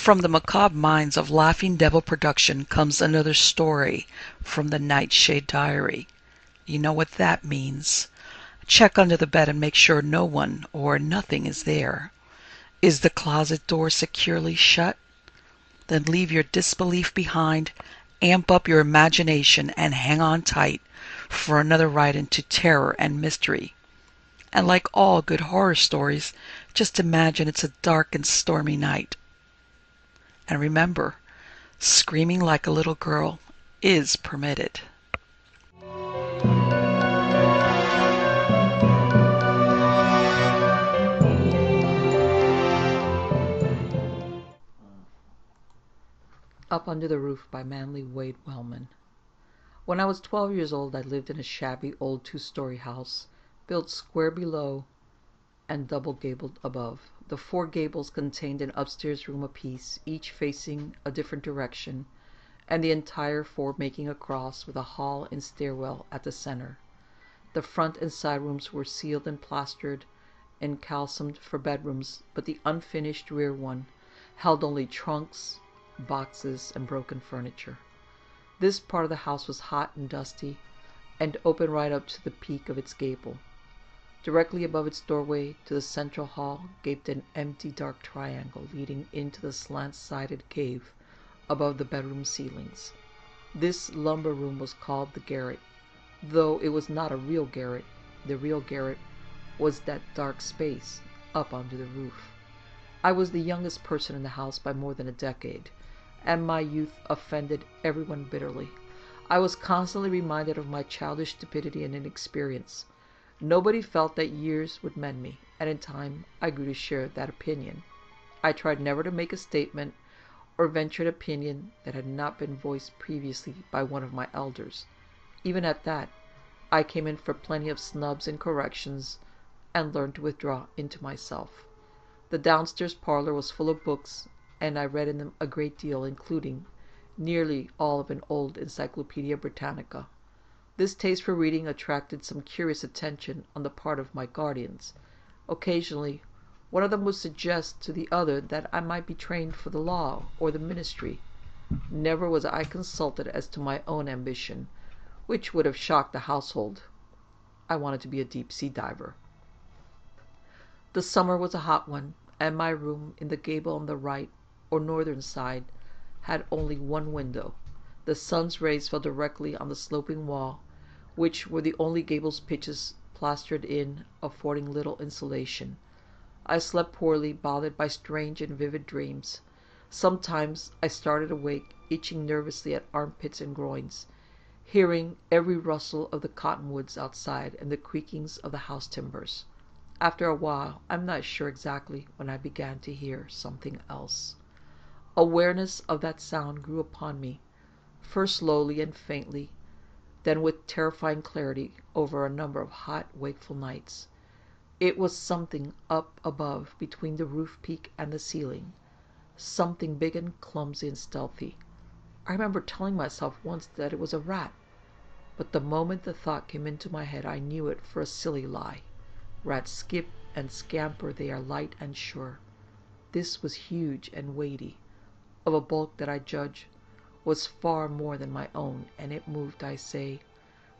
From the macabre minds of Laughing Devil Production comes another story from the Nightshade Diary. You know what that means. Check under the bed and make sure no one or nothing is there. Is the closet door securely shut? Then leave your disbelief behind, amp up your imagination, and hang on tight for another ride into terror and mystery. And like all good horror stories, just imagine it's a dark and stormy night. And remember, screaming like a little girl is permitted. Up Under the Roof by Manly Wade Wellman. When I was 12 years old, I lived in a shabby old two-story house, built square below and double-gabled above. The four gables contained an upstairs room apiece, each facing a different direction, and the entire four making a cross with a hall and stairwell at the center. The front and side rooms were sealed and plastered and calciumed for bedrooms, but the unfinished rear one held only trunks, boxes, and broken furniture. This part of the house was hot and dusty, and opened right up to the peak of its gable. Directly above its doorway to the central hall gaped an empty dark triangle leading into the slant-sided cave above the bedroom ceilings. This lumber room was called the garret, though it was not a real garret. The real garret was that dark space up under the roof. I was the youngest person in the house by more than a decade, and my youth offended everyone bitterly. I was constantly reminded of my childish stupidity and inexperience. Nobody felt that years would mend me, and in time I grew to share that opinion. I tried never to make a statement or venture an opinion that had not been voiced previously by one of my elders. Even at that, I came in for plenty of snubs and corrections, and learned to withdraw into myself. The downstairs parlor was full of books, and I read in them a great deal, including nearly all of an old Encyclopedia Britannica. This taste for reading attracted some curious attention on the part of my guardians. Occasionally, one of them would suggest to the other that I might be trained for the law or the ministry. Never was I consulted as to my own ambition, which would have shocked the household. I wanted to be a deep-sea diver. The summer was a hot one, and my room in the gable on the right, or northern side, had only one window. The sun's rays fell directly on the sloping wall, which were the only gable's pitches plastered in, affording little insulation. I slept poorly, bothered by strange and vivid dreams. Sometimes I started awake, itching nervously at armpits and groins, hearing every rustle of the cottonwoods outside and the creakings of the house timbers. After a while, I'm not sure exactly when I began to hear something else. Awareness of that sound grew upon me, first slowly and faintly, then with terrifying clarity over a number of hot, wakeful nights. It was something up above, between the roof peak and the ceiling. Something big and clumsy and stealthy. I remember telling myself once that it was a rat, but the moment the thought came into my head I knew it for a silly lie. Rats skip and scamper, they are light and sure. This was huge and weighty, of a bulk that I judge was far more than my own, and it moved, I say,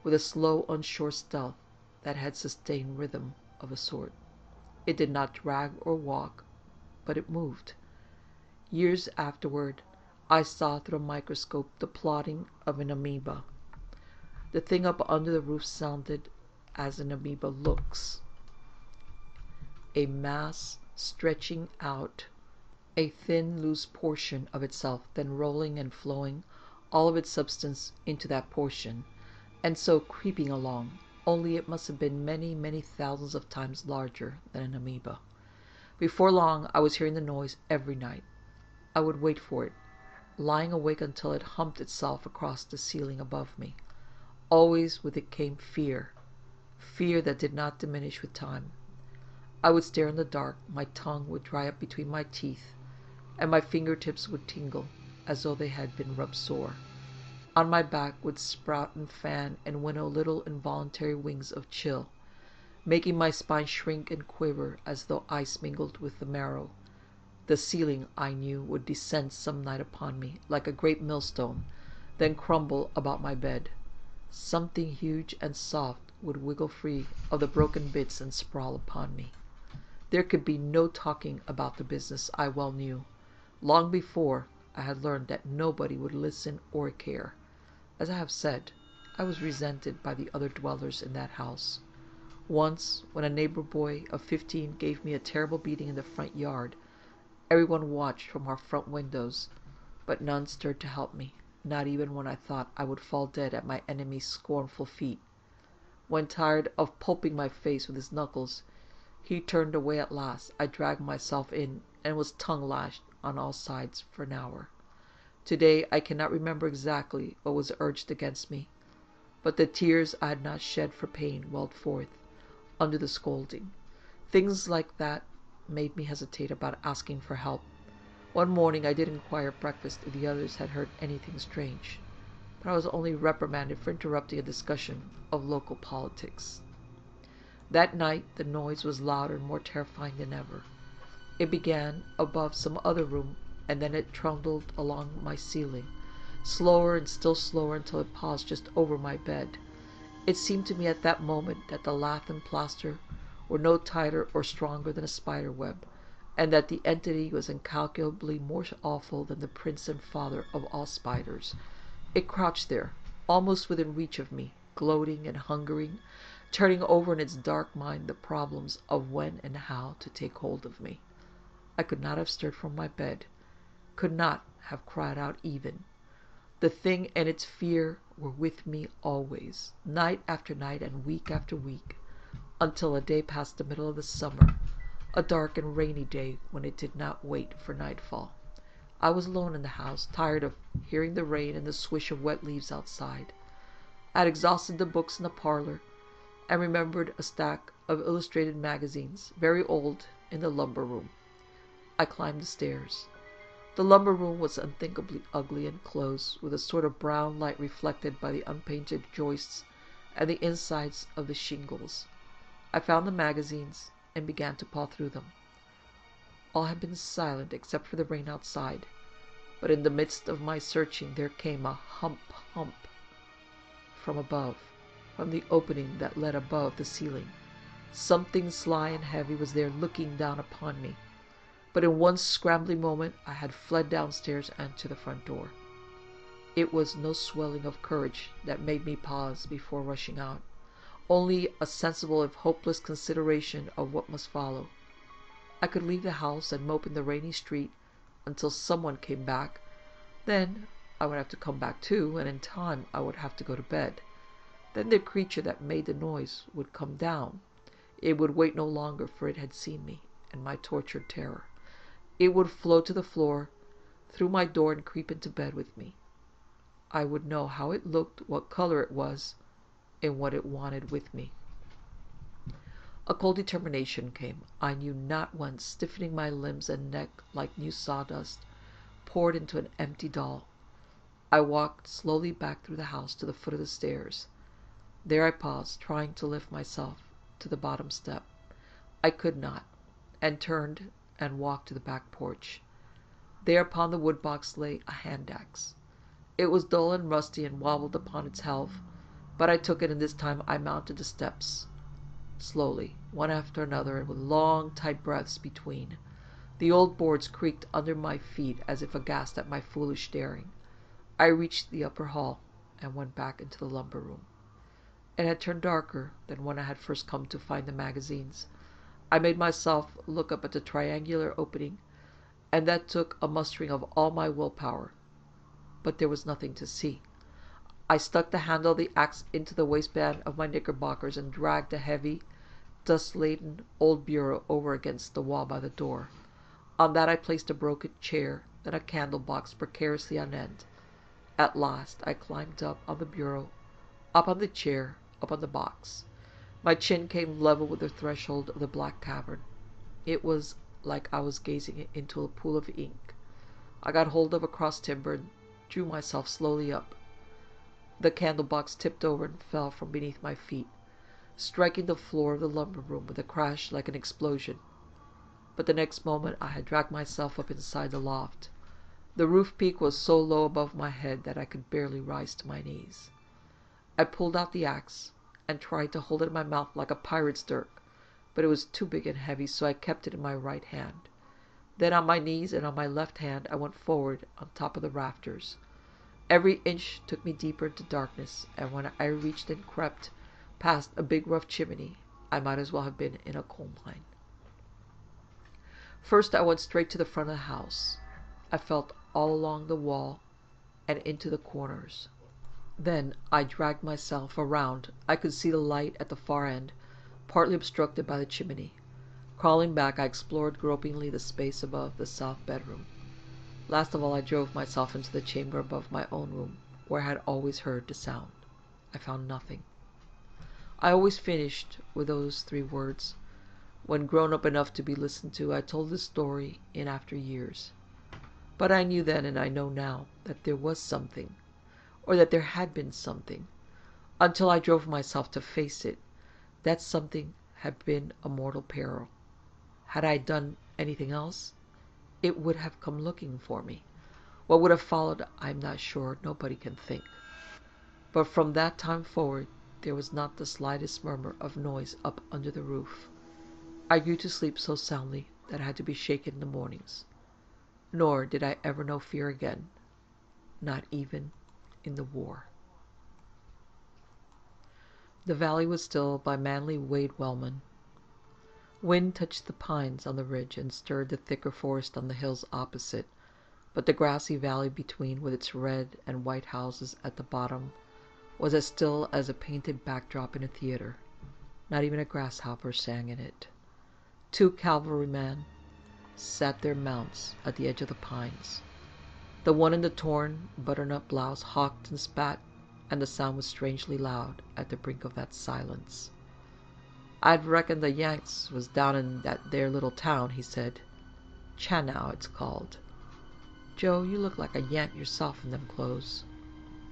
with a slow, unsure stealth that had sustained rhythm of a sort. It did not drag or walk, but it moved. Years afterward, I saw through a microscope the plodding of an amoeba. The thing up under the roof sounded as an amoeba looks. A mass stretching out, a thin, loose portion of itself, then rolling and flowing all of its substance into that portion, and so creeping along, only it must have been many, many thousands of times larger than an amoeba. Before long, I was hearing the noise every night. I would wait for it, lying awake until it humped itself across the ceiling above me. Always with it came fear, fear that did not diminish with time. I would stare in the dark, my tongue would dry up between my teeth, and my fingertips would tingle as though they had been rubbed sore. On my back would sprout and fan and winnow little involuntary wings of chill, making my spine shrink and quiver as though ice mingled with the marrow. The ceiling, I knew, would descend some night upon me like a great millstone, then crumble about my bed. Something huge and soft would wiggle free of the broken bits and sprawl upon me. There could be no talking about the business, I well knew. Long before, I had learned that nobody would listen or care. As I have said, I was resented by the other dwellers in that house. Once, when a neighbor boy of 15 gave me a terrible beating in the front yard, everyone watched from our front windows, but none stirred to help me, not even when I thought I would fall dead at my enemy's scornful feet. When tired of pulping my face with his knuckles, he turned away at last, I dragged myself in and was tongue-lashed on all sides for an hour. Today I cannot remember exactly what was urged against me, but the tears I had not shed for pain welled forth under the scolding. Things like that made me hesitate about asking for help. One morning I did inquire at breakfast if the others had heard anything strange, but I was only reprimanded for interrupting a discussion of local politics. That night the noise was louder and more terrifying than ever. It began above some other room, and then it trundled along my ceiling, slower and still slower until it paused just over my bed. It seemed to me at that moment that the lath and plaster were no tighter or stronger than a spider web, and that the entity was incalculably more awful than the prince and father of all spiders. It crouched there, almost within reach of me, gloating and hungering, turning over in its dark mind the problems of when and how to take hold of me. I could not have stirred from my bed, could not have cried out even. The thing and its fear were with me always, night after night and week after week, until a day past the middle of the summer, a dark and rainy day when it did not wait for nightfall. I was alone in the house, tired of hearing the rain and the swish of wet leaves outside. I had exhausted the books in the parlor, and remembered a stack of illustrated magazines, very old, in the lumber room. I climbed the stairs. The lumber room was unthinkably ugly and close, with a sort of brown light reflected by the unpainted joists and the insides of the shingles. I found the magazines and began to paw through them. All had been silent except for the rain outside, but in the midst of my searching there came a hump from above, from the opening that led above the ceiling. Something sly and heavy was there looking down upon me. But in one scrambling moment I had fled downstairs and to the front door. It was no swelling of courage that made me pause before rushing out, only a sensible if hopeless consideration of what must follow. I could leave the house and mope in the rainy street until someone came back. Then I would have to come back too, and in time I would have to go to bed. Then the creature that made the noise would come down. It would wait no longer, for it had seen me and my tortured terror. It would float to the floor, through my door, and creep into bed with me. I would know how it looked, what color it was, and what it wanted with me. A cold determination came, I knew not whence, stiffening my limbs and neck like new sawdust poured into an empty doll. I walked slowly back through the house to the foot of the stairs. There I paused, trying to lift myself to the bottom step. I could not, and turned and walked to the back porch. There upon the wood box lay a hand axe. It was dull and rusty and wobbled upon its helve, but I took it, and this time I mounted the steps slowly, one after another, and with long, tight breaths between. The old boards creaked under my feet as if aghast at my foolish daring. I reached the upper hall and went back into the lumber room. It had turned darker than when I had first come to find the magazines. I made myself look up at the triangular opening, and that took a mustering of all my willpower. But there was nothing to see. I stuck the handle of the axe into the waistband of my knickerbockers and dragged the heavy, dust-laden old bureau over against the wall by the door. On that I placed a broken chair, then a candle box precariously on end. At last I climbed up on the bureau, up on the chair, up on the box. My chin came level with the threshold of the black cavern. It was like I was gazing into a pool of ink. I got hold of a cross timber and drew myself slowly up. The candle box tipped over and fell from beneath my feet, striking the floor of the lumber room with a crash like an explosion. but the next moment I had dragged myself up inside the loft. The roof peak was so low above my head that I could barely rise to my knees. I pulled out the axe and tried to hold it in my mouth like a pirate's dirk, but it was too big and heavy, so I kept it in my right hand. Then on my knees and on my left hand I went forward on top of the rafters. Every inch took me deeper into darkness, and when I reached and crept past a big rough chimney, I might as well have been in a coal mine. First I went straight to the front of the house. I felt all along the wall and into the corners. Then I dragged myself around. I could see the light at the far end, partly obstructed by the chimney. Crawling back, I explored gropingly the space above the south bedroom. Last of all, I drove myself into the chamber above my own room, where I had always heard the sound. I found nothing. I always finished with those 3 words. When grown up enough to be listened to, I told this story in after years. But I knew then, and I know now, that there was something, or that there had been something, until I drove myself to face it. That something had been a mortal peril. Had I done anything else, it would have come looking for me. What would have followed, I'm not sure. Nobody can think. But from that time forward, there was not the slightest murmur of noise up under the roof. I grew to sleep so soundly that I had to be shaken in the mornings. Nor did I ever know fear again, not even in the war. The Valley Was Still by Manly Wade Wellman. Wind touched the pines on the ridge and stirred the thicker forest on the hills opposite, but the grassy valley between, with its red and white houses at the bottom, was as still as a painted backdrop in a theater. Not even a grasshopper sang in it. 2 cavalrymen sat their mounts at the edge of the pines. The one in the torn butternut blouse hawked and spat, and the sound was strangely loud at the brink of that silence. "I'd reckoned the Yanks was down in that there little town," he said. "Chanow, it's called. Joe, you look like a Yank yourself in them clothes."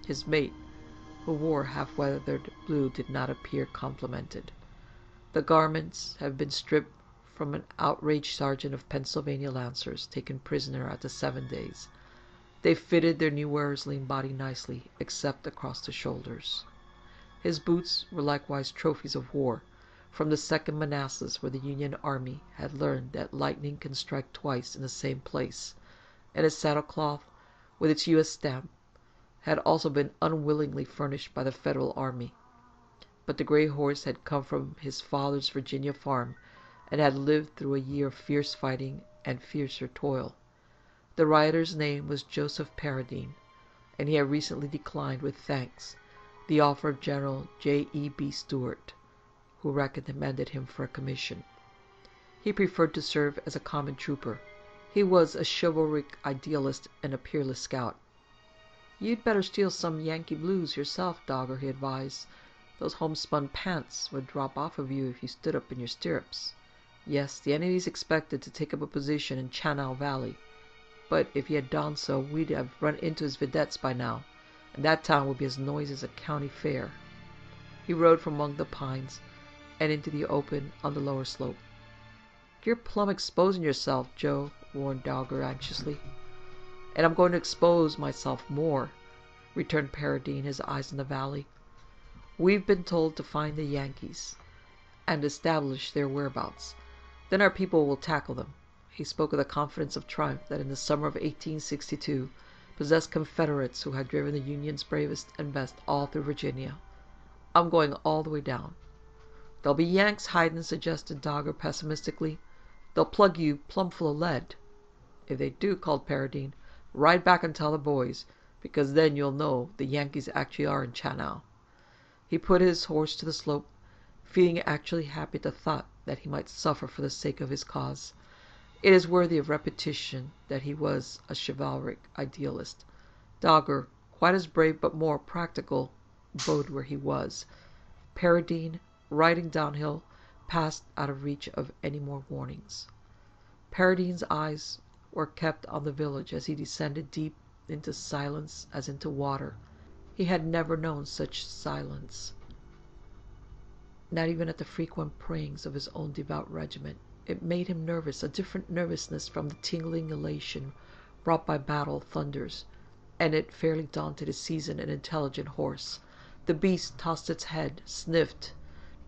His mate, who wore half-weathered blue, did not appear complimented. The garments had been stripped from an outraged sergeant of Pennsylvania Lancers, taken prisoner at the 7 Days. They fitted their new wearer's lean body nicely, except across the shoulders. His boots were likewise trophies of war, from the 2nd Manassas, where the Union Army had learned that lightning can strike twice in the same place, and his saddlecloth, with its U.S. stamp, had also been unwillingly furnished by the Federal Army. But the gray horse had come from his father's Virginia farm, and had lived through a year of fierce fighting and fiercer toil. The rider's name was Joseph Paradine, and he had recently declined with thanks the offer of General J.E.B. Stuart, who recommended him for a commission. He preferred to serve as a common trooper. He was a chivalric idealist and a peerless scout. "You'd better steal some Yankee blues yourself, Dogger," he advised. "Those homespun pants would drop off of you if you stood up in your stirrups. Yes, the enemy's expected to take up a position in Chanow Valley, but if he had done so, we'd have run into his vedettes by now, and that town would be as noisy as a county fair." He rode from among the pines and into the open on the lower slope. "You're plumb exposing yourself, Joe," warned Dogger anxiously. "And I'm going to expose myself more," returned Paradine, his eyes on the valley. "We've been told to find the Yankees and establish their whereabouts. Then our people will tackle them." He spoke with the confidence of triumph that in the summer of 1862 possessed Confederates who had driven the Union's bravest and best all through Virginia. "I'm going all the way down." "There'll be Yanks hiding," suggested Dogger pessimistically. "They'll plug you plumb full of lead." "If they do," called Paradine, "ride back and tell the boys, because then you'll know the Yankees actually are in Chanow." He put his horse to the slope, feeling actually happy at the thought that he might suffer for the sake of his cause. It is worthy of repetition that he was a chivalric idealist. Dogger, quite as brave but more practical, abode where he was. Paradine, riding downhill, passed out of reach of any more warnings. Paradine's eyes were kept on the village as he descended deep into silence as into water. He had never known such silence, not even at the frequent prayings of his own devout regiment. It made him nervous, a different nervousness from the tingling elation brought by battle thunders, and it fairly daunted his seasoned and intelligent horse. The beast tossed its head, sniffed,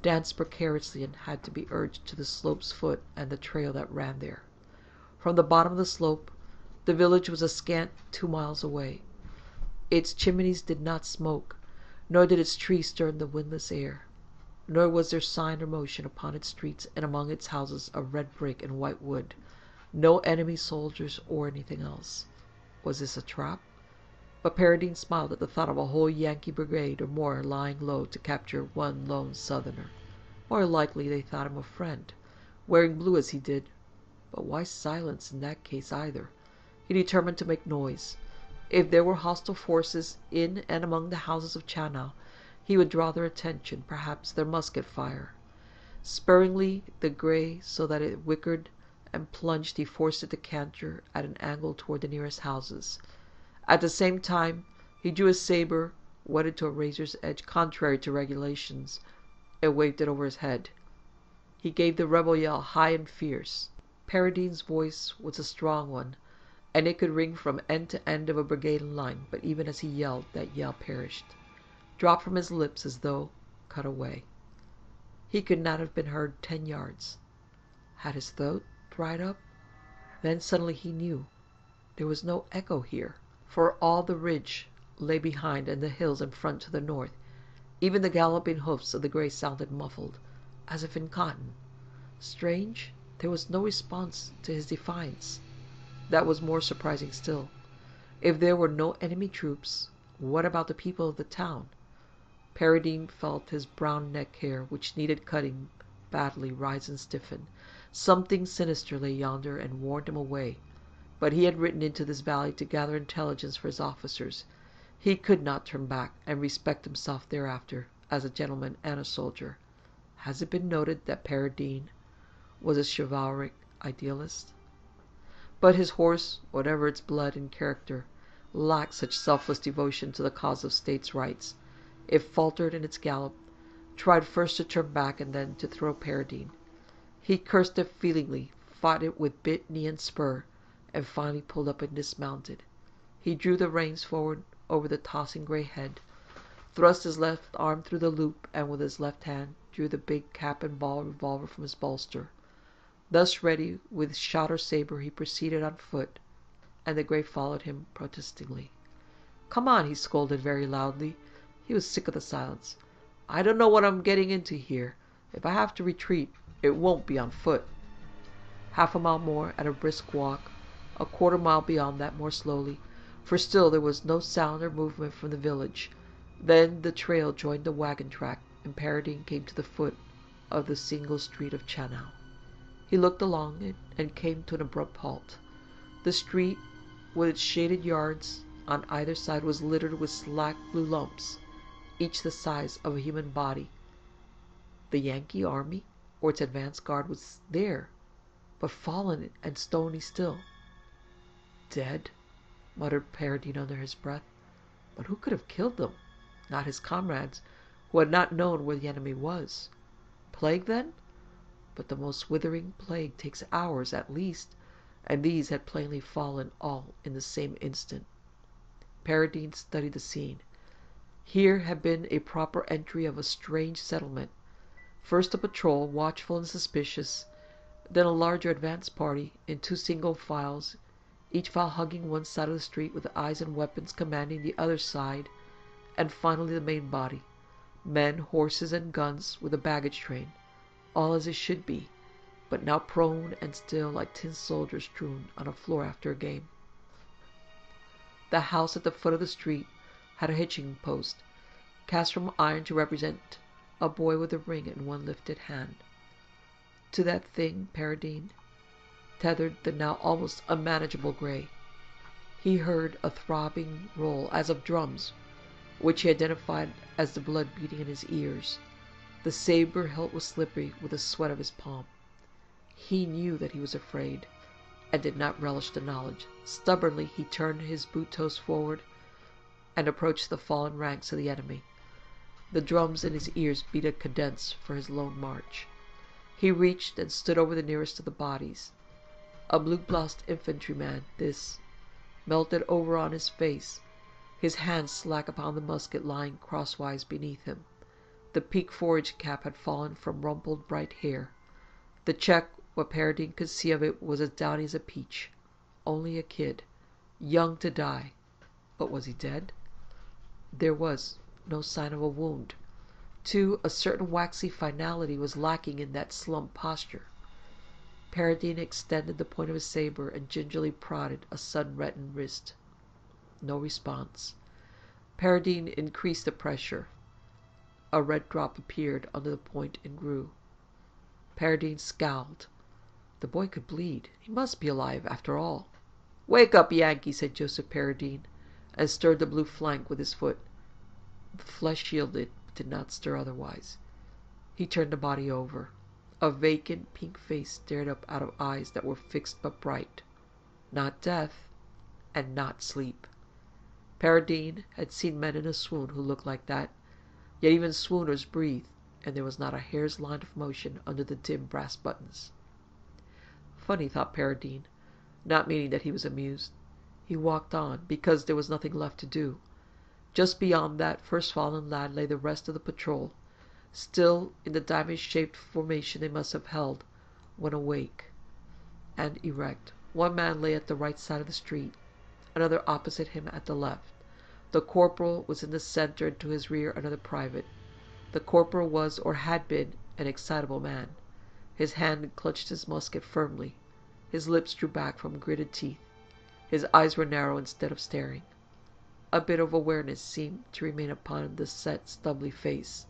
danced precariously, and had to be urged to the slope's foot and the trail that ran there. From the bottom of the slope, the village was a scant 2 miles away. Its chimneys did not smoke, nor did its trees stir in the windless air, nor was there sign or motion upon its streets and among its houses of red brick and white wood. No enemy soldiers or anything else. Was this a trap? But Paradine smiled at the thought of a whole Yankee brigade or more lying low to capture one lone Southerner. More likely they thought him a friend, wearing blue as he did. But why silence in that case either? He determined to make noise. If there were hostile forces in and among the houses of Chanau, he would draw their attention, perhaps their musket fire. Spurringly the grey so that it whickered and plunged, he forced it to canter at an angle toward the nearest houses. At the same time, he drew his saber, whetted to a razor's edge contrary to regulations, and waved it over his head. He gave the rebel yell high and fierce. Paradine's voice was a strong one, and it could ring from end to end of a brigade line, but even as he yelled, that yell perished, dropped from his lips as though cut away. He could not have been heard 10 yards. Had his throat dried up? Then suddenly he knew. There was no echo here, for all the ridge lay behind and the hills in front to the north. Even the galloping hoofs of the grey sounded muffled, as if in cotton. Strange, there was no response to his defiance. That was more surprising still. If there were no enemy troops, what about the people of the town? Paradine felt his brown neck hair, which needed cutting badly, rise and stiffen. Something sinister lay yonder and warned him away. But he had ridden into this valley to gather intelligence for his officers. He could not turn back and respect himself thereafter as a gentleman and a soldier. Has it been noted that Paradine was a chivalric idealist? But his horse, whatever its blood and character, lacked such selfless devotion to the cause of states' rights. It faltered in its gallop, tried first to turn back and then to throw Paradine. He cursed it feelingly, fought it with bit, knee, and spur, and finally pulled up and dismounted. He drew the reins forward over the tossing grey head, thrust his left arm through the loop, and with his left hand drew the big cap and ball revolver from his bolster. Thus ready, with shot or saber, he proceeded on foot, and the grey followed him protestingly. "Come on," he scolded very loudly. He was sick of the silence. "I don't know what I'm getting into here. If I have to retreat, it won't be on foot." Half a mile more at a brisk walk, a quarter mile beyond that more slowly, for still there was no sound or movement from the village. Then the trail joined the wagon track, and Paradine came to the foot of the single street of Chanau. He looked along it and came to an abrupt halt. The street, with its shaded yards on either side, was littered with slack blue lumps, each the size of a human body. The Yankee army, or its advance guard, was there, but fallen and stony still. "Dead," muttered Paradine under his breath. But who could have killed them? Not his comrades, who had not known where the enemy was. Plague, then? But the most withering plague takes hours at least, and these had plainly fallen all in the same instant. Paradine studied the scene. Here had been a proper entry of a strange settlement. First a patrol, watchful and suspicious, then a larger advance party in 2 single files, each file hugging one side of the street with eyes and weapons commanding the other side, and finally the main body, men, horses, and guns, with a baggage train, all as it should be, but now prone and still like tin soldiers strewn on a floor after a game. The house at the foot of the street had a hitching post, cast from iron to represent a boy with a ring in one lifted hand. To that thing Paradine tethered the now almost unmanageable grey. He heard a throbbing roll as of drums, which he identified as the blood beating in his ears. The saber hilt was slippery with the sweat of his palm. He knew that he was afraid, and did not relish the knowledge. Stubbornly he turned his boot toes forward and approached the fallen ranks of the enemy. The drums in his ears beat a cadence for his lone march. He reached and stood over the nearest of the bodies. A blue-bloused infantryman, this, melted over on his face, his hand slack upon the musket lying crosswise beneath him. The peaked forage cap had fallen from rumpled bright hair. The check, what Paradine could see of it, was as downy as a peach. Only a kid, young to die. But was he dead? There was no sign of a wound. Too, a certain waxy finality was lacking in that slumped posture. Paradine extended the point of his saber and gingerly prodded a sun-reddened wrist. No response. Paradine increased the pressure. A red drop appeared under the point and grew. Paradine scowled. The boy could bleed. He must be alive, after all. "Wake up, Yankee," said Joseph Paradine, and stirred the blue flank with his foot. The flesh yielded, but did not stir otherwise. He turned the body over. A vacant pink face stared up out of eyes that were fixed but bright. Not death, and not sleep. Paradine had seen men in a swoon who looked like that, yet even swooners breathed, and there was not a hair's line of motion under the dim brass buttons. Funny, thought Paradine, not meaning that he was amused. He walked on, because there was nothing left to do. Just beyond that first fallen lad lay the rest of the patrol, still in the diamond-shaped formation they must have held when awake and erect. One man lay at the right side of the street, another opposite him at the left. The corporal was in the center, and to his rear another private. The corporal was, or had been, an excitable man. His hand clutched his musket firmly. His lips drew back from gritted teeth. His eyes were narrow instead of staring. A bit of awareness seemed to remain upon the set, stubbly face.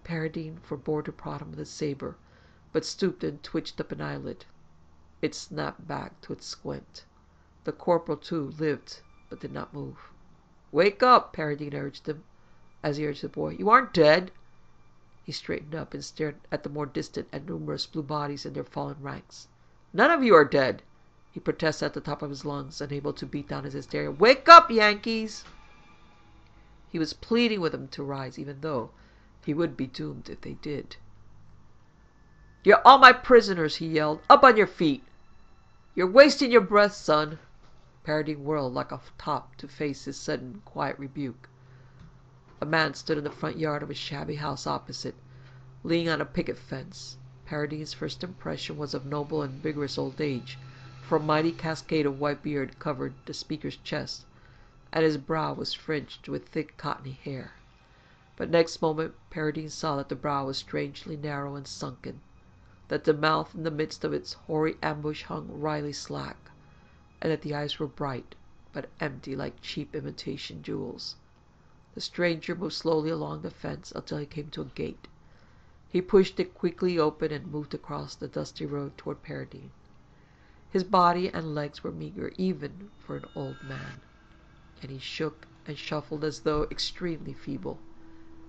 Paradine forbore to prod him with his saber, but stooped and twitched up an eyelid. It snapped back to its squint. The corporal, too, lived, but did not move. "Wake up," Paradine urged him, as he urged the boy. "You aren't dead." He straightened up and stared at the more distant and numerous blue bodies in their fallen ranks. "None of you are dead," he protested at the top of his lungs, unable to beat down his hysteria. "Wake up, Yankees!" He was pleading with them to rise, even though he would be doomed if they did. "You're all my prisoners," he yelled. "Up on your feet. You're wasting your breath, son." Paradine whirled like a top to face his sudden, quiet rebuke. A man stood in the front yard of a shabby house opposite, leaning on a picket fence. Paradine's first impression was of noble and vigorous old age, for a mighty cascade of white beard covered the speaker's chest, and his brow was fringed with thick cottony hair. But next moment Paradine saw that the brow was strangely narrow and sunken, that the mouth in the midst of its hoary ambush hung wryly slack, and that the eyes were bright, but empty like cheap imitation jewels. The stranger moved slowly along the fence until he came to a gate. He pushed it quickly open and moved across the dusty road toward Paradine. His body and legs were meager, even for an old man, and he shook and shuffled as though extremely feeble.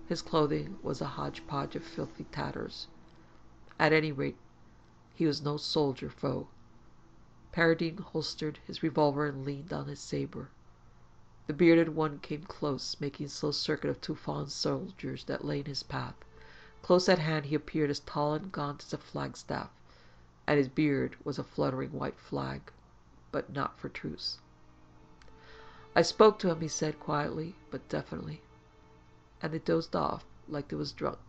His clothing was a hodgepodge of filthy tatters. At any rate, he was no soldier foe. Paradine holstered his revolver and leaned on his saber. The bearded one came close, making slow circuit of two fallen soldiers that lay in his path. Close at hand he appeared as tall and gaunt as a flagstaff, and his beard was a fluttering white flag, but not for truce. "I spoke to him," he said quietly, but definitely, "and they dozed off like they was drunk."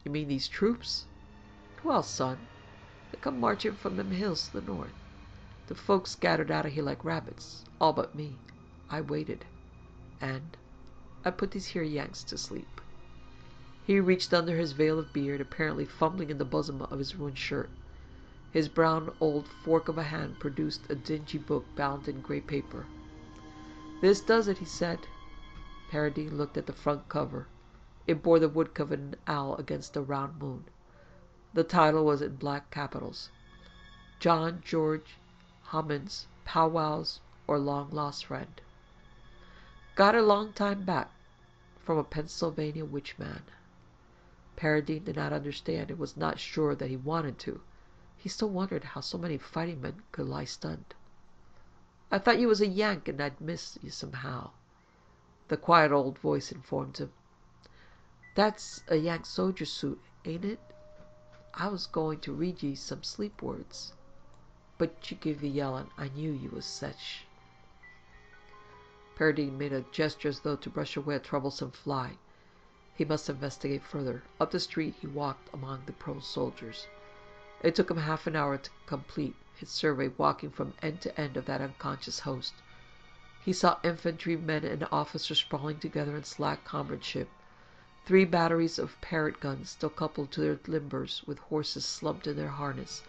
"You mean these troops?" "Well, son, they come marching from them hills to the north. The folks scattered out of here like rabbits, all but me. I waited, and I put these here Yanks to sleep." He reached under his veil of beard, apparently fumbling in the bosom of his ruined shirt. His brown old fork of a hand produced a dingy book bound in grey paper. "This does it," he said. Paradine looked at the front cover. It bore the woodcut of an owl against a round moon. The title was in black capitals: John George Hammond's Powwows or Long Lost Friend. Got it long time back from a Pennsylvania witch man. Paradine did not understand and was not sure that he wanted to. He still wondered how so many fighting men could lie stunned. "I thought you was a Yank and I'd miss you somehow," the quiet old voice informed him. "That's a Yank soldier suit, ain't it?" I was going to read ye some sleep words, but you give a yellin'. I knew you was sech. Paradine made a gesture as though to brush away a troublesome fly. He must investigate further. Up the street he walked among the prone soldiers. It took him half an hour to complete his survey, walking from end to end of that unconscious host. He saw infantrymen and officers sprawling together in slack comradeship. 3 batteries of parrot guns still coupled to their limbers, with horses slumped in their harness,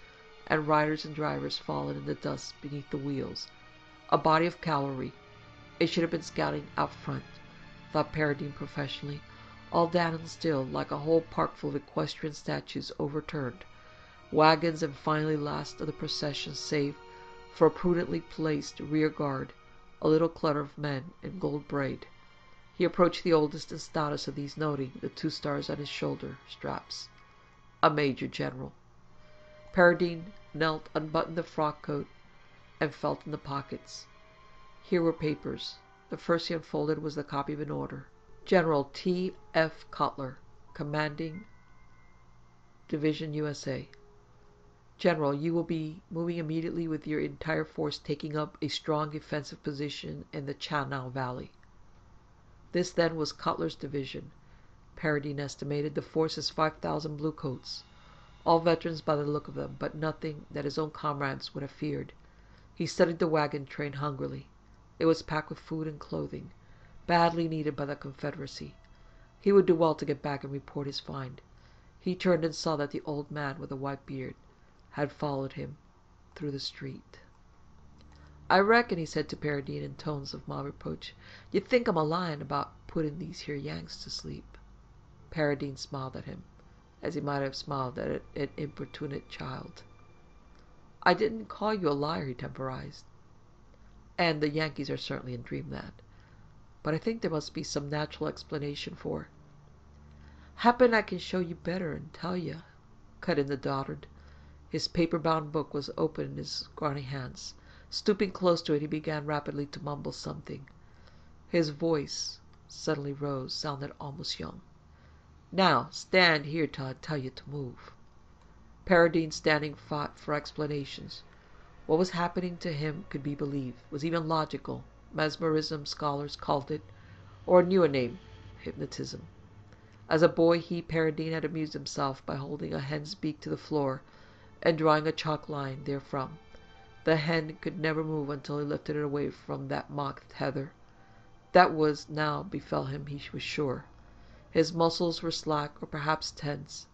and riders and drivers fallen in the dust beneath the wheels. A body of cavalry. It should have been scouting out front, thought Paradine professionally, all down and still, like a whole parkful of equestrian statues overturned. Wagons, and finally last of the procession, save for a prudently placed rear guard, a little clutter of men in gold braid. He approached the oldest and stoutest of these, noting the 2 stars on his shoulder straps. A major general. Paradine knelt, unbuttoned the frock coat, and felt in the pockets. Here were papers. The first he unfolded was the copy of an order. General T. F. Cutler, commanding Division USA. General, you will be moving immediately with your entire force, taking up a strong defensive position in the Tunein Valley. This then was Cutler's division. Paradine estimated the force as 5,000 bluecoats, all veterans by the look of them, but nothing that his own comrades would have feared. He studied the wagon train hungrily. It was packed with food and clothing, badly needed by the Confederacy. He would do well to get back and report his find. He turned and saw that the old man with the white beard had followed him through the street. "I reckon," he said to Paradine in tones of mild reproach, "you think I'm a-lyin' about putting these here Yanks to sleep." Paradine smiled at him, as he might have smiled at an importunate child. "I didn't call you a liar," he temporized. "And the Yankees are certainly in dreamland. But I think there must be some natural explanation for—" "Happen I can show you better and tell you," cut in the dotard. His paper-bound book was open in his scrawny hands. Stooping close to it, he began rapidly to mumble something. His voice suddenly rose, sounded almost young. "Now, stand here till I tell you to move." Paradine, standing, fought for explanations. What was happening to him could be believed, was even logical. Mesmerism, scholars called it, or a newer name, hypnotism. As a boy, Paradine, had amused himself by holding a hen's beak to the floor and drawing a chalk line therefrom. The hen could never move until he lifted it away from that mock tether. That was now befell him, he was sure. His muscles were slack, or perhaps tense.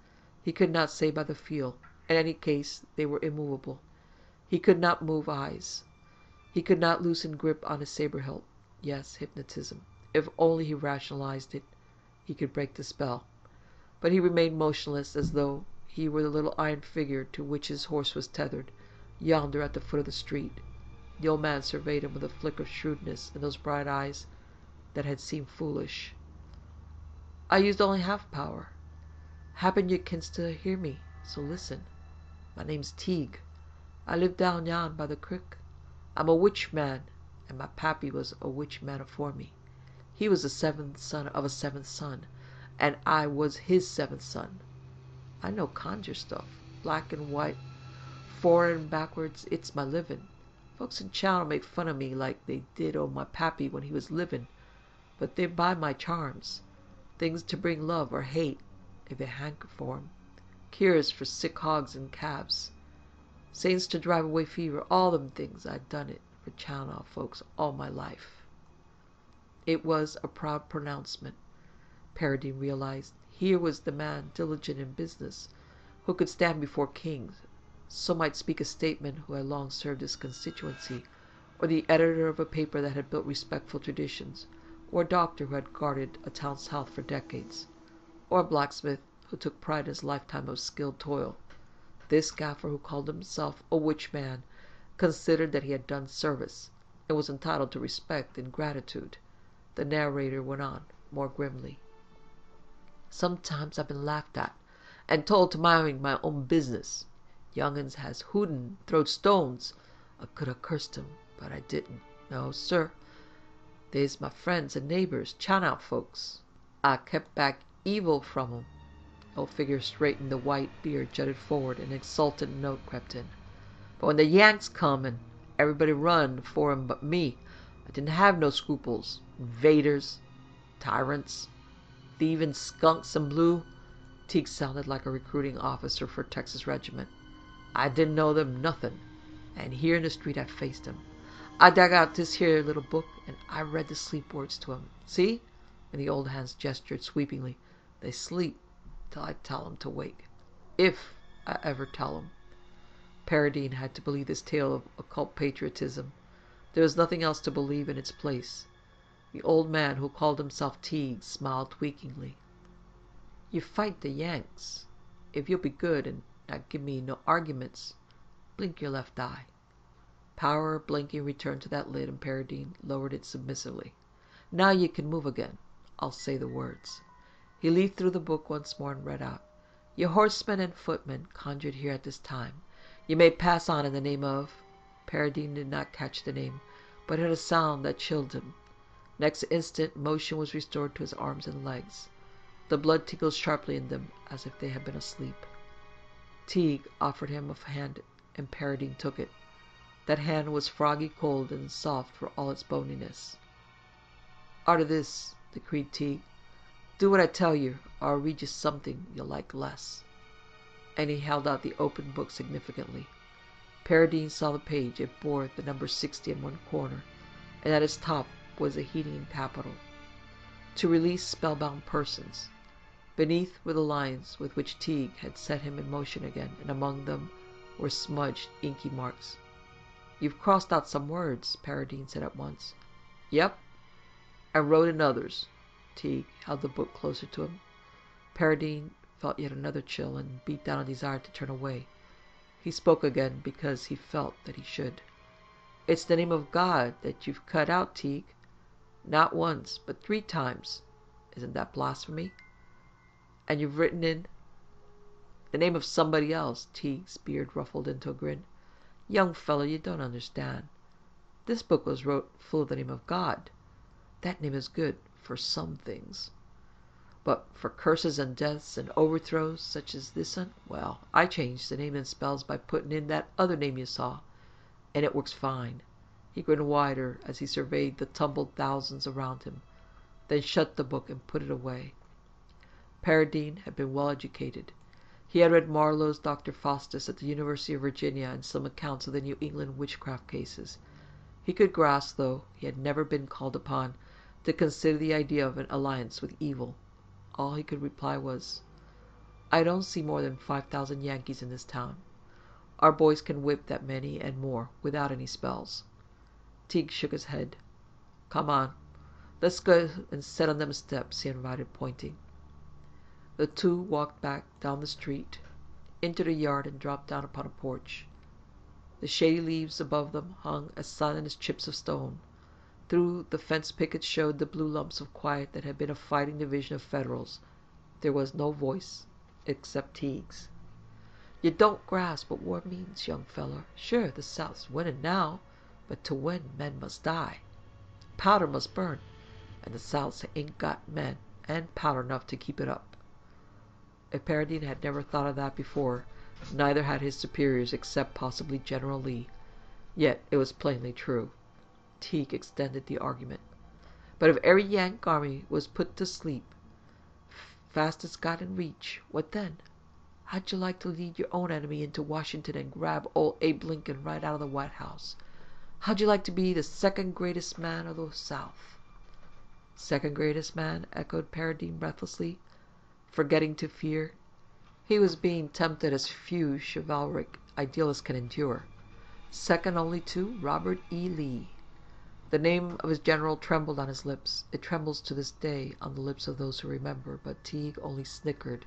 He could not say by the feel. In any case, they were immovable. He could not move eyes. He could not loosen grip on his saber hilt. Yes, hypnotism. If only he rationalized it, he could break the spell. But he remained motionless, as though he were the little iron figure to which his horse was tethered, yonder at the foot of the street. The old man surveyed him with a flick of shrewdness in those bright eyes that had seemed foolish. "I used only half power. Happen you can still hear me, so listen. My name's Teague. I live down yon by the crick. I'm a witch man, and my pappy was a witch man afore me. He was the 7th son of a 7th son, and I was his 7th son. I know conjure stuff, black and white, for'ard and backwards. It's my livin'. Folks in Chow'll make fun of me like they did o' my pappy when he was livin', but they buy my charms. Things to bring love or hate, if they hanker for 'em. Cures for sick hogs and calves. Saints to drive away fever. All them things. I done it for Chow'nall folks all my life." It was a proud pronouncement, Paradine realized. Here was the man, diligent in business, who could stand before kings. So might speak a statesman who had long served his constituency, or the editor of a paper that had built respectful traditions, or a doctor who had guarded a town's health for decades, or a blacksmith who took pride in his lifetime of skilled toil. This gaffer, who called himself a witch man, considered that he had done service, and was entitled to respect and gratitude. The narrator went on, more grimly. "Sometimes I've been laughed at, and told to mind my own business. Young'uns has hooted and throwed stones. I could have cursed 'em, but I didn't. No, sir. They's my friends and neighbors, Chow'nall folks. I kept back evil from 'em. The old figure straightened, the white beard jutted forward, an exultant note crept in. But when the Yanks come and everybody run for 'em but me, I didn't have no scruples. Invaders, tyrants, thieving skunks in blue. Teague sounded like a recruiting officer for a Texas regiment. I didn't know them nothing, and here in the street I faced 'em. I dug out this here little book, and I read the sleep words to 'em. See?" And the old hands gestured sweepingly. "They sleep till I tell 'em to wake. If I ever tell 'em." Paradine had to believe this tale of occult patriotism. There was nothing else to believe in its place. The old man, who called himself Teague, smiled tweakingly. "You fight the Yanks. If you'll be good and not give me no arguments, blink your left eye." Power of blinking returned to that lid, and Paradine lowered it submissively. "Now you can move again. I'll say the words." He leafed through the book once more and read out. "Your horsemen and footmen conjured here at this time. You may pass on in the name of..." Paradine did not catch the name, but heard a sound that chilled him. Next instant, motion was restored to his arms and legs. The blood tingled sharply in them, as if they had been asleep. Teague offered him a hand, and Paradine took it. That hand was froggy cold and soft for all its boniness. "Arter this," decreed Teague, "do what I tell you, or I'll read you something you'll like less." And he held out the open book significantly. Paradine saw the page. It bore the number 60 in one corner, and at its top was a heading in capital: "To release spellbound persons." Beneath were the lines with which Teague had set him in motion again, and among them were smudged, inky marks. "You've crossed out some words," Paradine said at once. "Yep, and wrote in others." Teague held the book closer to him. Paradine felt yet another chill, and beat down a desire to turn away. He spoke again because he felt that he should. "It's the name of God that you've cut out, Teague. Not once, but 3 times. Isn't that blasphemy? And you've written in..." "The name of somebody else." Teague's beard ruffled into a grin. "Young fellow, you don't understand. This book was wrote full of the name of God. That name is good for some things. But for curses and deaths and overthrows, such as this one, well, I changed the name in spells by putting in that other name you saw, and it works fine." He grinned wider as he surveyed the tumbled thousands around him, then shut the book and put it away. Paradine had been well educated. He had read Marlowe's Dr. Faustus at the University of Virginia and some accounts of the New England witchcraft cases. He could grasp, though he had never been called upon, to consider the idea of an alliance with evil. All he could reply was, "I don't see more than 5,000 Yankees in this town. Our boys can whip that many and more without any spells." Teague shook his head. "Come on, let's go and set on them steps," he invited, pointing. The two walked back down the street, into the yard, and dropped down upon a porch. The shady leaves above them hung as silent as chips of stone. Through the fence pickets showed the blue lumps of quiet that had been a fighting division of Federals. There was no voice except Teague's. "You don't grasp what war means, young feller. Sure, the South's winning now, but to win, men must die. Powder must burn, and the South ain't got men and powder enough to keep it up." If Paradine had never thought of that before, neither had his superiors, except possibly General Lee. Yet it was plainly true. Teague extended the argument. "But if every Yank army was put to sleep, fast as got in reach, what then? How'd you like to lead your own enemy into Washington and grab old Abe Lincoln right out of the White House? How'd you like to be the second greatest man of the South?" "Second greatest man?" echoed Paradine breathlessly, forgetting to fear. He was being tempted as few chivalric idealists can endure. "Second only to Robert E. Lee." The name of his general trembled on his lips. It trembles to this day on the lips of those who remember, but Teague only snickered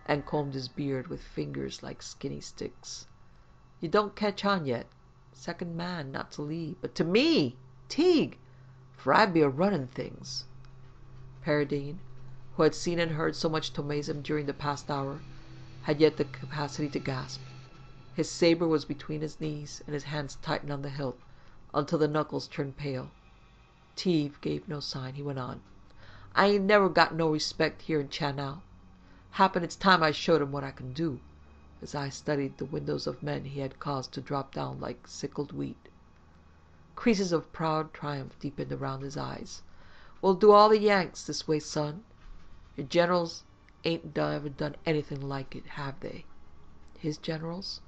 and combed his beard with fingers like skinny sticks. "You don't catch on yet. Second man, not to Lee, but to me, Teague, for I'd be a running things." Paradine, who had seen and heard so much to amaze him during the past hour, had yet the capacity to gasp. His saber was between his knees, and his hands tightened on the hilt until the knuckles turned pale. Teague gave no sign. He went on. "I ain't never got no respect here in Channel. Happen it's time I showed him what I can do. His eyes studied the windows of men he had caused to drop down like sickled wheat. Creases of proud triumph deepened around his eyes. We'll do all the Yanks this way, son. Your generals ain't ever done anything like it, have they? His generals?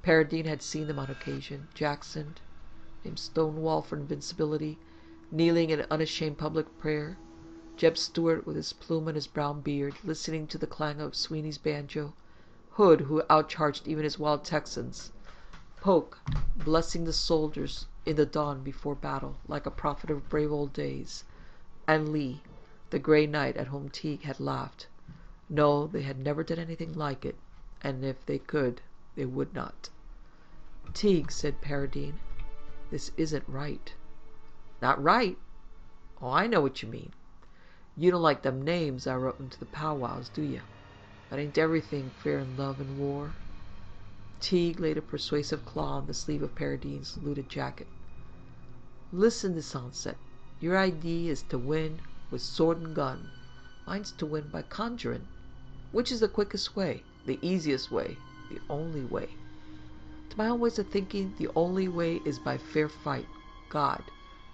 Paradine had seen them on occasion. Jackson, named Stonewall for invincibility, kneeling in unashamed public prayer. Jeb Stuart with his plume and his brown beard, listening to the clang of Sweeney's banjo. Hood, who outcharged even his wild Texans. Polk, blessing the soldiers in the dawn before battle, like a prophet of brave old days. And Lee, the gray knight at whom Teague had laughed. No, they had never done anything like it, and if they could, they would not. Teague, said Paradine, this isn't right. Not right? Oh, I know what you mean. You don't like them names I wrote into the powwows, do you? But ain't everything fair in love and war? Teague laid a persuasive claw on the sleeve of Paradine's looted jacket. Listen this onset. Your idea is to win with sword and gun. Mine's to win by conjuring. Which is the quickest way, the easiest way, the only way? To my own ways of thinking, the only way is by fair fight. God,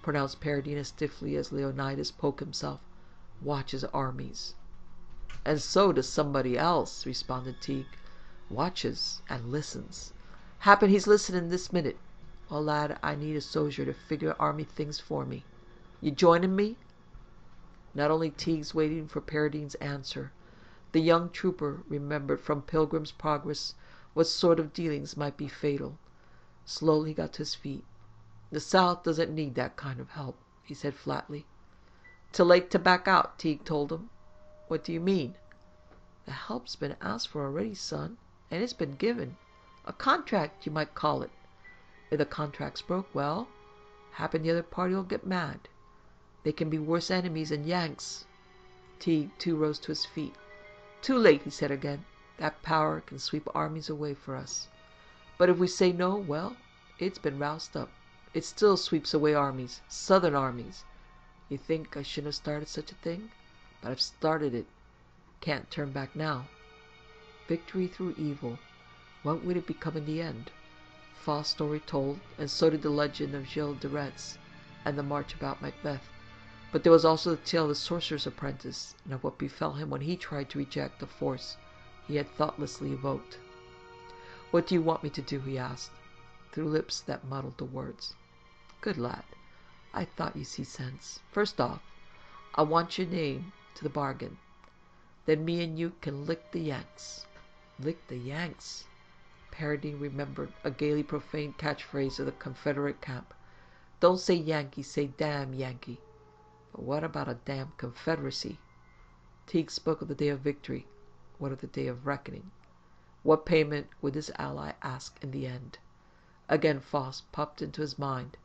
pronounced Paradine as stiffly as Leonidas Polk himself, watches armies. And so does somebody else, responded Teague. Watches and listens. Happen he's listening this minute. Well, lad, I need a soldier to figure army things for me. You joining me? Not only Teague's waiting for Paradine's answer. The young trooper remembered from Pilgrim's Progress what sort of dealings might be fatal. Slowly he got to his feet. The South doesn't need that kind of help, he said flatly. Too late to back out, Teague told him. What do you mean? The help's been asked for already, son, and it's been given. A contract, you might call it. If the contract's broke, well, happen the other party will get mad. They can be worse enemies than Yanks. Teague, too, rose to his feet. Too late, he said again. That power can sweep armies away for us. But if we say no, well, it's been roused up. It still sweeps away armies, Southern armies. You think I shouldn't have started such a thing? But I've started it. Can't turn back now. Victory through evil. What would it become in the end? False story told, and so did the legend of Gilles de Retz and the march about Macbeth. But there was also the tale of the sorcerer's apprentice, and of what befell him when he tried to reject the force he had thoughtlessly evoked. What do you want me to do? He asked, through lips that muddled the words. Good lad. I thought you see sense. First off, I want your name to the bargain. Then me and you can lick the Yanks. Lick the Yanks? Paradine remembered a gaily profane catchphrase of the Confederate camp. Don't say Yankee, say damn Yankee. But what about a damn Confederacy? Teague spoke of the day of victory. What of the day of reckoning? What payment would this ally ask in the end? Again Faust popped into his mind.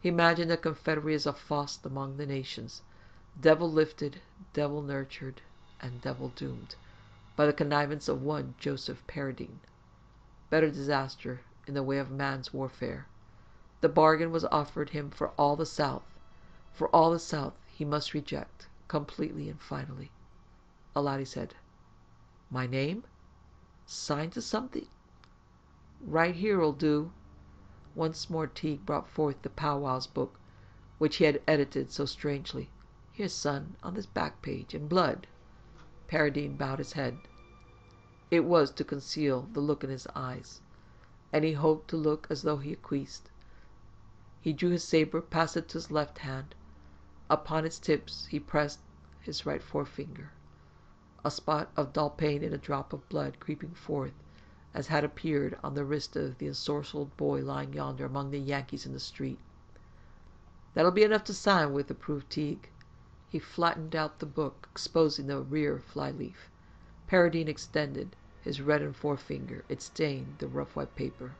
He imagined a confederate as a Faust among the nations, devil lifted, devil nurtured, and devil doomed, by the connivance of one Joseph Paradine. Better disaster in the way of man's warfare. The bargain was offered him for all the South. For all the South he must reject, completely and finally. Aloud he said, My name? Signed to something? Right here'll do. Once more Teague brought forth the powwow's book, which he had edited so strangely. Here, son, on this back page, in blood. Paradine bowed his head. It was to conceal the look in his eyes, and he hoped to look as though he acquiesced. He drew his saber, passed it to his left hand. Upon its tips he pressed his right forefinger. A spot of dull pain and a drop of blood creeping forth, as had appeared on the wrist of the ensorcelled boy lying yonder among the Yankees in the street. That'll be enough to sign with, approved Teague. He flattened out the book, exposing the rear flyleaf. Paradine extended his reddened forefinger. It stained the rough white paper.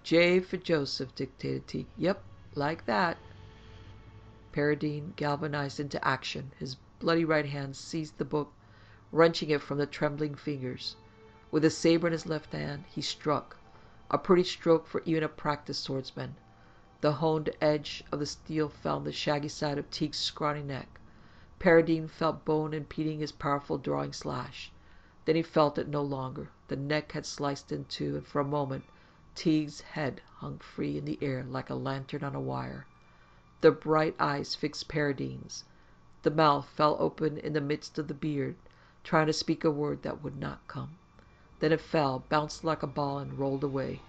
J for Joseph, dictated Teague. Yep, like that. Paradine galvanized into action. His bloody right hand seized the book, wrenching it from the trembling fingers. With the saber in his left hand, he struck. A pretty stroke for even a practiced swordsman. The honed edge of the steel found the shaggy side of Teague's scrawny neck. Paradine felt bone impeding his powerful drawing slash. Then he felt it no longer. The neck had sliced in two, and for a moment Teague's head hung free in the air like a lantern on a wire. The bright eyes fixed Paradine's. The mouth fell open in the midst of the beard, trying to speak a word that would not come. Then it fell, bounced like a ball, and rolled away.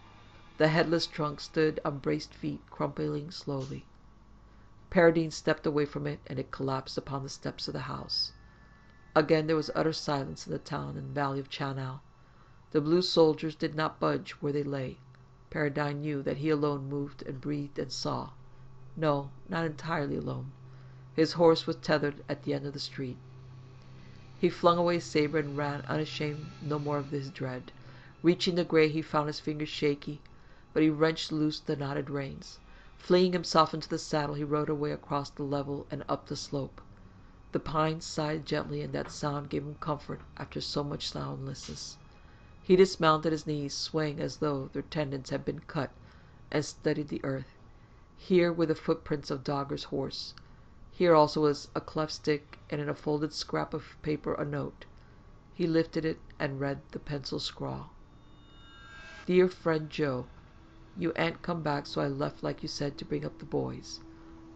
The headless trunk stood on braced feet, crumpling slowly. Paradine stepped away from it, and it collapsed upon the steps of the house. Again there was utter silence in the town and valley of Chanel. The blue soldiers did not budge where they lay. Paradine knew that he alone moved and breathed and saw. No, not entirely alone. His horse was tethered at the end of the street. He flung away his saber and ran, unashamed no more of his dread. Reaching the gray, he found his fingers shaky, but he wrenched loose the knotted reins. Flinging himself into the saddle, he rode away across the level and up the slope. The pines sighed gently, and that sound gave him comfort after so much soundlessness. He dismounted, his knees swaying as though their tendons had been cut, and studied the earth. Here were the footprints of Dogger's horse. Here also was a cleft stick, and in a folded scrap of paper a note. He lifted it and read the pencil scrawl. Dear friend Joe, you ain't come back, so I left like you said to bring up the boys.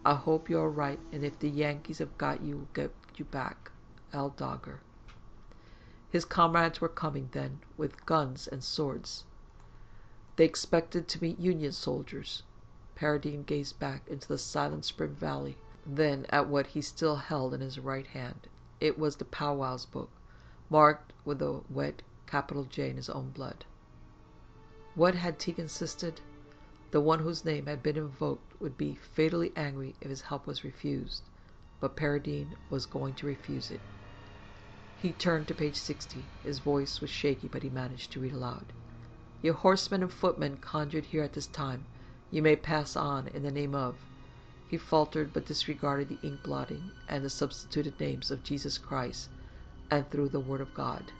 I hope you're all right, and if the Yankees have got you, we'll get you back. L. Dogger. His comrades were coming then, with guns and swords. They expected to meet Union soldiers. Paradine gazed back into the silent spring valley, then at what he still held in his right hand. It was the powwow's book, marked with a wet capital J in his own blood. What had Teague insisted? The one whose name had been invoked would be fatally angry if his help was refused, but Paradine was going to refuse it. He turned to page 60. His voice was shaky, but he managed to read aloud. Your horsemen and footmen conjured here at this time, you may pass on in the name of... He faltered, but disregarded the ink blotting and the substituted names of Jesus Christ, and through the word of God.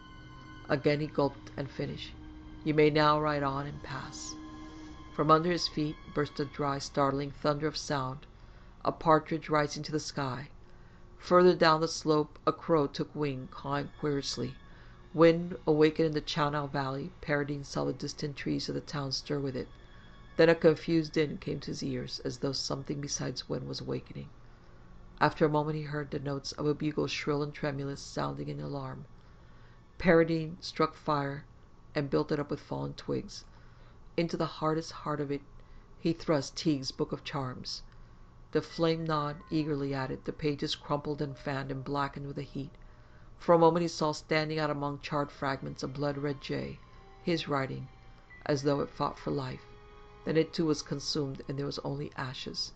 Again he gulped and finished. You may now ride on and pass. From under his feet burst a dry, startling thunder of sound, a partridge rising to the sky. Further down the slope a crow took wing, cawing querulously. Wind awakened in the Chanel Valley. Paradine saw the distant trees of the town stir with it. Then a confused din came to his ears, as though something besides wind was awakening. After a moment he heard the notes of a bugle, shrill and tremulous, sounding in alarm. Paradine struck fire and built it up with fallen twigs. Into the hardest heart of it he thrust Teague's Book of Charms. The flame gnawed eagerly at it. The pages crumpled and fanned and blackened with the heat. For a moment he saw standing out among charred fragments a blood-red jay, his writing, as though it fought for life. Then it too was consumed, and there was only ashes.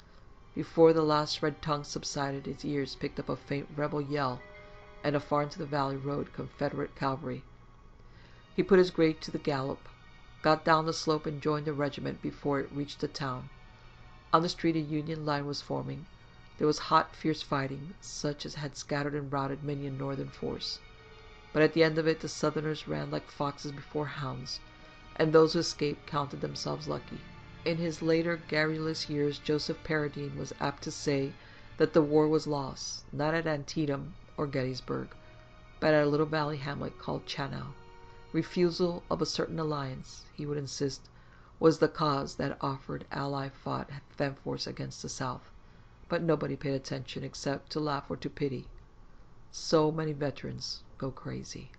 Before the last red tongue subsided, his ears picked up a faint rebel yell, and afar into the valley rode Confederate cavalry. He put his grey to the gallop, got down the slope, and joined the regiment before it reached the town. On the street a Union line was forming. There was hot, fierce fighting, such as had scattered and routed many a Northern force. But at the end of it the Southerners ran like foxes before hounds, and those who escaped counted themselves lucky. In his later garrulous years Joseph Paradine was apt to say that the war was lost, not at Antietam or Gettysburg, but at a little valley hamlet called Chanel. Refusal of a certain alliance, he would insist, was the cause that offered ally fought force against the South. But nobody paid attention except to laugh or to pity. So many veterans go crazy.